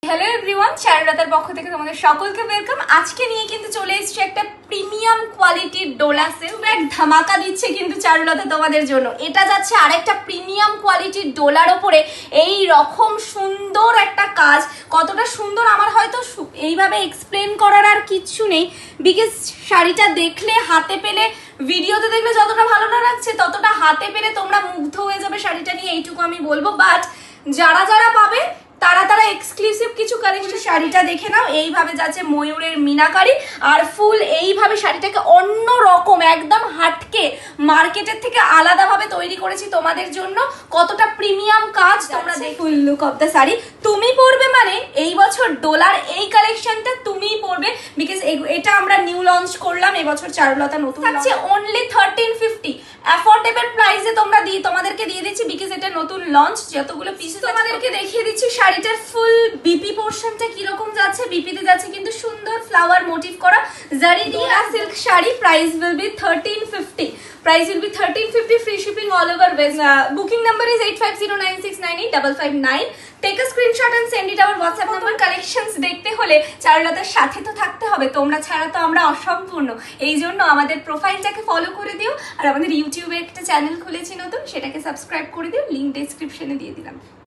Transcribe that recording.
Hello everyone, চারুলতার পক্ষ থেকে তোমাদের সকলকে ওয়েলকাম। আজকে নিয়ে কিন্তু চলে এসেছে একটা প্রিমিয়াম কোয়ালিটির ডোলা সেট। এক ধামাকা দিচ্ছে কিন্তু চারুলতা তোমাদের জন্য। এটা যাচ্ছে আরেকটা প্রিমিয়াম কোয়ালিটির ডোলার ওপরে এই রকম সুন্দর একটা কাজ। কতটা সুন্দর আমার হয়তো এইভাবে এক্সপ্লেন করার আর কিচ্ছু নেই, বিকজ শাড়িটা দেখলে, হাতে পেলে, ভিডিওতে দেখলে যতটা ভালো না লাগছে ততটা হাতে পেলে তোমরা মুগ্ধ হয়ে যাবে শাড়িটা নিয়ে, এইটুকু আমি বলবো। বাট যারা যারা পাবে তারা এক্সক্লুসিভ কিছু কালেকশন। শাড়িটা দেখে নাও, এইভাবে যাচ্ছে ময়ূরের মিনাকারি আর ফুল। এইভাবে শাড়িটাকে অন্য রকম একদম হাটকে মার্কেটের থেকে আলাদাভাবে তৈরি করেছি তোমাদের জন্য। কতটা প্রিমিয়াম কাজ তোমরা দেখো। ফুল লুক অফ দ্য শাড়ি তুমি পরবে মানে এই বছর ডোলার এই কালেকশনটা তুমিই পরবে, বিকজ এটা আমরা নিউ লঞ্চ করলাম এবছর। চারুলতা নতুন আছে অনলি 1350 অ্যাফোর্ডেবল প্রাইসে তোমাদেরকে দিয়ে দিচ্ছি, বিকজ এটা নতুন লঞ্চ। যতগুলো পিস তোমাদেরকে দেখিয়ে দিচ্ছি শাড়িটার ফুল বিপি পোর্শনটা কিরকম যাচ্ছে। বিপিতে যাচ্ছে কিন্তু সুন্দর ফ্লাওয়ার মোটিভ করা জারি দিয়ে silk sari. Price will be 1350। Price will be 1350, free shipping all over West. Booking number is 8509698559. Take a screenshot and send it our WhatsApp number. Collections দেখতে হলে চারুলতার সাথে তো থাকতে হবে, তোমরা ছাড়া তো আমরা অসম্পূর্ণ। এই জন্য আমাদের প্রোফাইলটাকে ফলো করে দিও, আর আমাদের ইউটিউবে একটা চ্যানেল খুলেছি নতুন, সেটাকে সাবস্ক্রাইব করে দিও, লিঙ্ক ডেসক্রিপশনে দিয়ে দিলাম।